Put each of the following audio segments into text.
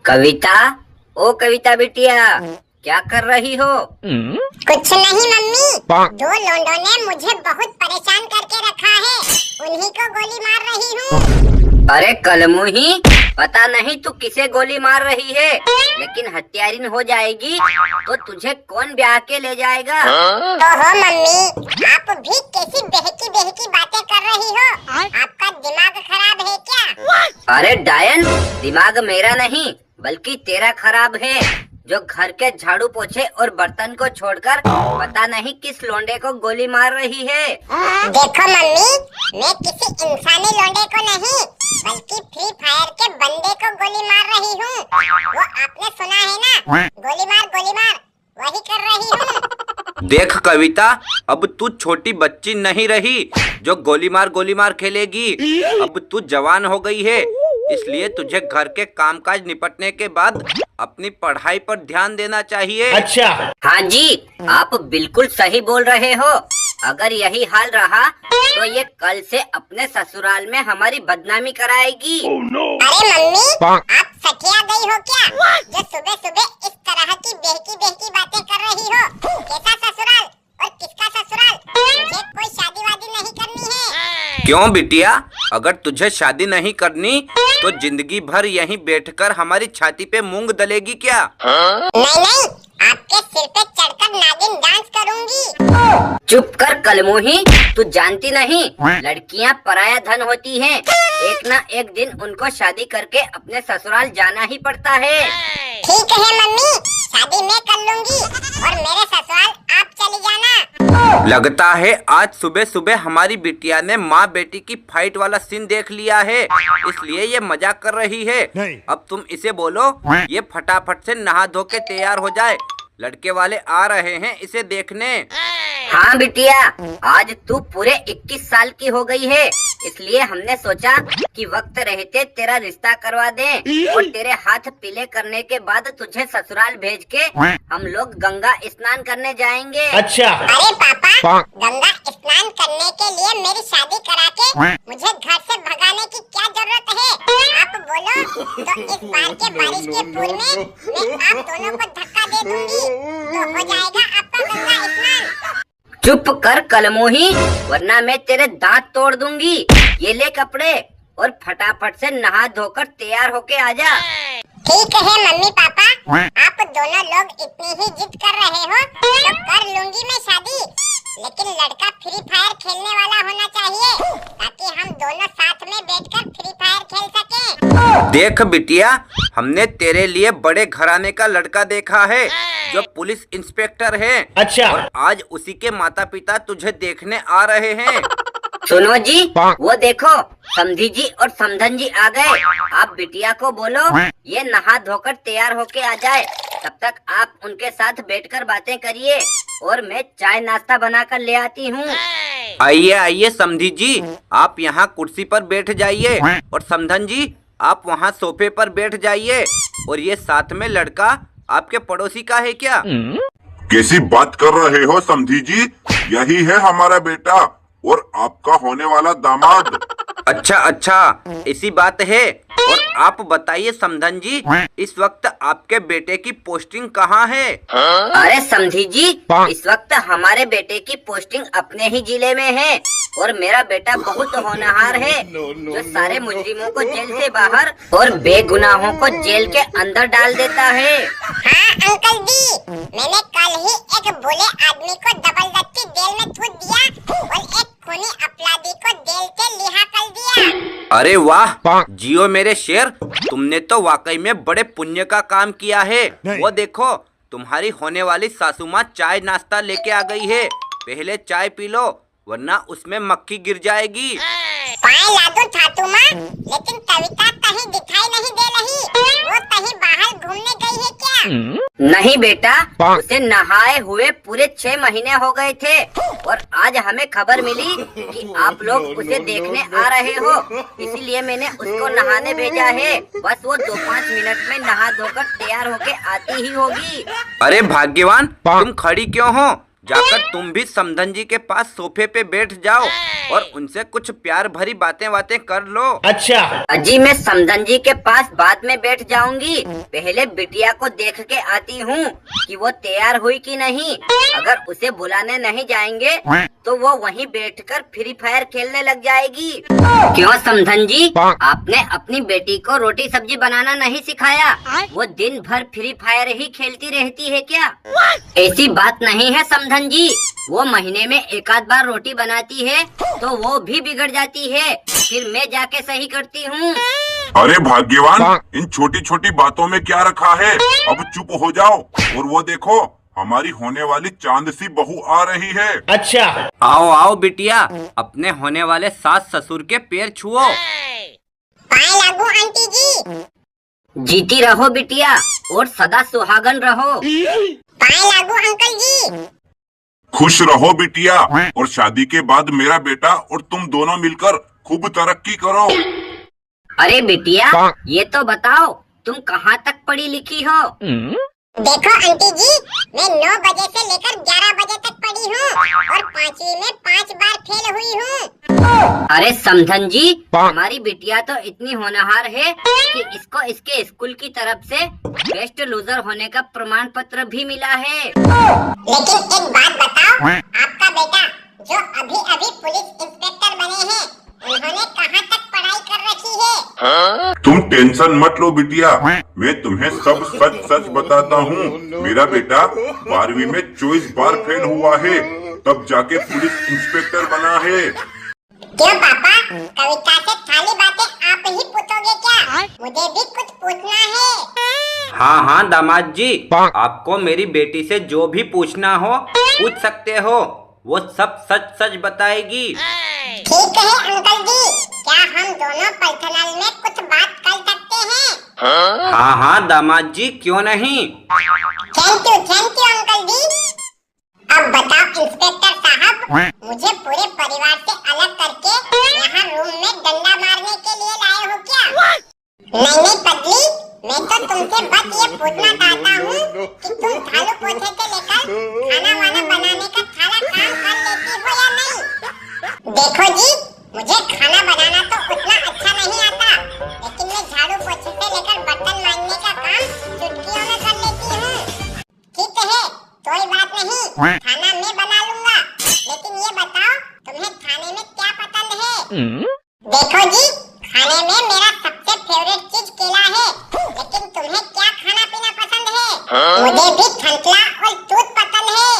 कविता, ओ कविता बिटिया, क्या कर रही हो? कुछ नहीं मम्मी, दो लोंडों ने मुझे बहुत परेशान करके रखा है, उन्हीं को गोली मार रही हूँ। अरे कलमुही, पता नहीं तू किसे गोली मार रही है, लेकिन हत्यारिन हो जाएगी तो तुझे कौन ब्याह के ले जाएगा? तो हो मम्मी, आप भी कैसी बहकी बहकी बातें कर रही हो? आपका दिमाग खराब है क्या? अरे डायन, दिमाग मेरा नहीं बल्कि तेरा खराब है, जो घर के झाड़ू पोछे और बर्तन को छोड़कर पता नहीं किस लोंडे को गोली मार रही है। देखो मम्मी, मैं किसी इंसानी लोंडे को नहीं बल्कि फ्री फायर के बंदे को गोली मार रही हूँ। वो आपने सुना है ना, गोली मार वही कर रही हूँ। देख कविता, अब तू छोटी बच्ची नहीं रही जो गोली मार खेलेगी। अब तू जवान हो गई है, इसलिए तुझे घर के कामकाज निपटने के बाद अपनी पढ़ाई पर ध्यान देना चाहिए। अच्छा। हाँ जी, आप बिल्कुल सही बोल रहे हो। अगर यही हाल रहा तो ये कल से अपने ससुराल में हमारी बदनामी कराएगी। अरे मम्मी, आप सठिया गई हो क्या, जो सुबह सुबह इस तरह की बहकी बातें कर रही हो? कैसा ससुराल और किसका ससुराल? मुझे कोई शादी वादी नहीं करनी है। क्यों बिटिया, अगर तुझे शादी नहीं करनी तो जिंदगी भर यहीं बैठकर हमारी छाती पे मूंग दलेगी क्या? नहीं, आपके सिर पे चढ़कर नागिन डांस करूंगी। चुप कर कलमुही, तू जानती नहीं लड़कियां पराया धन होती हैं। एक ना एक दिन उनको शादी करके अपने ससुराल जाना ही पड़ता है। ठीक है मम्मी, शादी मैं कर लूंगी और मेरे ससुराल आप चली जाना। लगता है आज सुबह सुबह हमारी बिटिया ने माँ बेटी की फाइट वाला सीन देख लिया है, इसलिए ये मजाक कर रही है। अब तुम इसे बोलो ये फटाफट से नहा धो के तैयार हो जाए, लड़के वाले आ रहे हैं इसे देखने। हाँ बिटिया, आज तू पूरे 21 साल की हो गई है, इसलिए हमने सोचा कि वक्त रहते तेरा रिश्ता करवा दें और तेरे हाथ पीले करने के बाद तुझे ससुराल भेज के हम लोग गंगा स्नान करने जाएंगे। अच्छा। अरे पापा, गंगा स्नान करने के लिए मेरी शादी करा के मुझे घर से भगाने की क्या जरूरत है? आप बोलो तो इस बार के बारिश के पूर्व में मैं आप दोनों को धक्का दे दूंगी तो हो जाएगा आपका गंगा स्नान। चुप कर कलमुही, वरना मैं तेरे दांत तोड़ दूंगी। ये ले कपड़े और फटाफट से नहा धोकर तैयार होके आ जा। ठीक है मम्मी पापा, आप दोनों लोग इतनी ही जिद कर रहे हो तो कर लूंगी मैं शादी, लेकिन लड़का फ्री फायर खेलने वाला होना चाहिए ताकि हम दोनों साथ में बैठकर फ्री फायर खेल सकें। देख बिटिया, हमने तेरे लिए बड़े घराने का लड़का देखा है जो पुलिस इंस्पेक्टर है। अच्छा। और आज उसी के माता पिता तुझे देखने आ रहे हैं। सुनो जी, वो देखो समधी जी और समधन जी आ गए। आप बिटिया को बोलो ये नहा धोकर तैयार होके आ जाए, तब तक आप उनके साथ बैठकर बातें करिए और मैं चाय नाश्ता बनाकर ले आती हूँ। आइए आइए समधी जी, आप यहाँ कुर्सी पर बैठ जाइए और समधन जी आप वहाँ सोफे पर बैठ जाइए। और ये साथ में लड़का आपके पड़ोसी का है क्या? कैसी बात कर रहे हो समधी जी, यही है हमारा बेटा और आपका होने वाला दामाद। अच्छा, ऐसी बात है। और आप बताइए समधन जी, इस वक्त आपके बेटे की पोस्टिंग कहाँ है? अरे समधी जी, इस वक्त हमारे बेटे की पोस्टिंग अपने ही जिले में है और मेरा बेटा बहुत होनहार है, जो सारे मुजरिमों को जेल से बाहर और बेगुनाहों को जेल के अंदर डाल देता है। हाँ अंकल जी, मैंने कल ही एक बुरे आदमी को जबरदस्ती जेल में थूक दिया और एक खूनी अपराधी को जेल से रिहा कर दिया। अरे वाह, जियो मेरे शेर, तुमने तो वाकई में बड़े पुण्य का काम किया है। वो देखो तुम्हारी होने वाली सासू माँ चाय नाश्ता लेके आ गई है, पहले चाय पी लो वरना उसमें मक्खी गिर जाएगी। पाए लादो ठाटू माँ, लेकिन कविता कहीं दिखाई नहीं दे रही, वो कहीं बाहर घूमने गई है क्या? नहीं बेटा, उसे नहाए हुए पूरे 6 महीने हो गए थे और आज हमें खबर मिली कि आप लोग उसे देखने आ रहे हो, इसीलिए मैंने उसको नहाने भेजा है। बस वो 2-5 मिनट में नहा धोकर तैयार होके आती ही होगी। अरे भाग्यवान, तुम खड़ी क्यों हो? जाकर तुम भी समधन जी के पास सोफे पे बैठ जाओ और उनसे कुछ प्यार भरी बातें कर लो। अच्छा। अजी मैं समधन जी के पास बाद में बैठ जाऊंगी, पहले बिटिया को देख के आती हूँ कि वो तैयार हुई कि नहीं। अगर उसे बुलाने नहीं जाएंगे तो वो वहीं बैठकर फ्री फायर खेलने लग जाएगी। क्यों समधन जी, आपने अपनी बेटी को रोटी सब्जी बनाना नहीं सिखाया? वो दिन भर फ्री फायर ही खेलती रहती है क्या? ऐसी बात नहीं है समधन जी, वो महीने में एक आध बार रोटी बनाती है तो वो भी बिगड़ जाती है, फिर मैं जाके सही करती हूँ। अरे भाग्यवान, इन छोटी छोटी बातों में क्या रखा है? अब चुप हो जाओ और वो देखो हमारी होने वाली चांद सी बहू आ रही है। अच्छा। आओ आओ बिटिया, अपने होने वाले सास ससुर के पैर छुओ। पाए लागू आंटी जी। जीती रहो बिटिया और सदा सुहागन रहो। पाए लागू अंकल जी। खुश रहो बिटिया, और शादी के बाद मेरा बेटा और तुम दोनों मिलकर खूब तरक्की करो। अरे बिटिया ये तो बताओ तुम कहाँ तक पढ़ी लिखी हो? देखो आंटी जी, मैं 9 बजे से लेकर 11 बजे तक पढ़ी हूँ और 5वीं में 5 बार फेल हुई हूँ। अरे समधन जी, हमारी बिटिया तो इतनी होनहार है कि इसको इसके स्कूल की तरफ से बेस्ट लूजर होने का प्रमाण पत्र भी मिला है। लेकिन एक बात बताओ, आपका बेटा जो अभी अभी पुलिस इंस्पेक्टर बने हैं, उन्होंने कहाँ तक पढ़ाई कर रखी है? तुम टेंशन मत लो बिटिया, मैं तुम्हें सब सच सच बताता हूँ। मेरा बेटा 12वीं में 24 बार फेल हुआ है, तब जाके पुलिस इंस्पेक्टर बना है। क्यों पापा, कविता से खाली बातें आप ही पूछोगे क्या? मुझे भी कुछ पूछना है। हाँ हाँ दामाद जी, आपको मेरी बेटी से जो भी पूछना हो पूछ सकते हो, वो सब सच सच बताएगी। ठीक है अंकल जी, क्या हम दोनों पर्सनल में कुछ बात कर सकते हैं? हाँ हाँ दामाद जी, क्यों नहीं। थैंक यू अंकल जी। अब बताओ इंस्पेक्टर साहब, मुझे पूरे परिवार से अलग करके यहाँ रूम में डंडा मारने के लिए लाए हो क्या? नहीं पगली, मैं तो तुमसे बस ये पूछना चाहता हूँ कि तुम झाड़ू पोछे से लेकर खाना वाना बनाने का सारा काम कर लेती हो या नहीं? देखो जी, मुझे खाना बनाना तो उतना अच्छा नहीं आता, लेकिन मैं झाड़ू पोछे से लेकर बर्तन मांजने का काम चुटकियों में कर लेती हूँ। ठीक है, कोई बात नहीं, खाना मैं बना लूंगा। लेकिन ये बताओ, तुम्हें खाने में क्या पसंद है? देखो जी, खाने में मेरा सबसे फेवरेट चीज केला है, लेकिन तुम्हें क्या खाना पीना पसंद है? मुझे भी ठंडला और दूध पसंद है।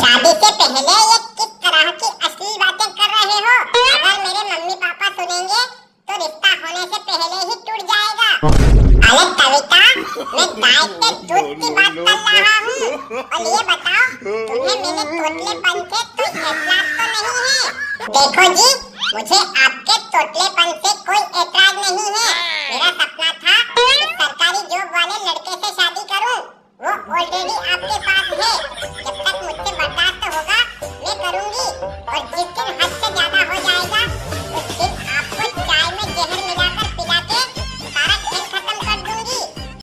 शादी से पहले ये किस तरह की असली बातें कर रहे हो? अगर मेरे मम्मी पापा सुनेंगे तो रिश्ता होने से पहले ही टूट जाएगा। अरे कविता, मैं गाय के दूध की बात कर रहा हूँ। और ये बताओ, तुम्हें मेरे तोतलेपन से कोई एतराज तो नहीं है? देखो जी, मुझे आपके तोतलेपन से कोई एतराज नहीं है। मेरा सपना था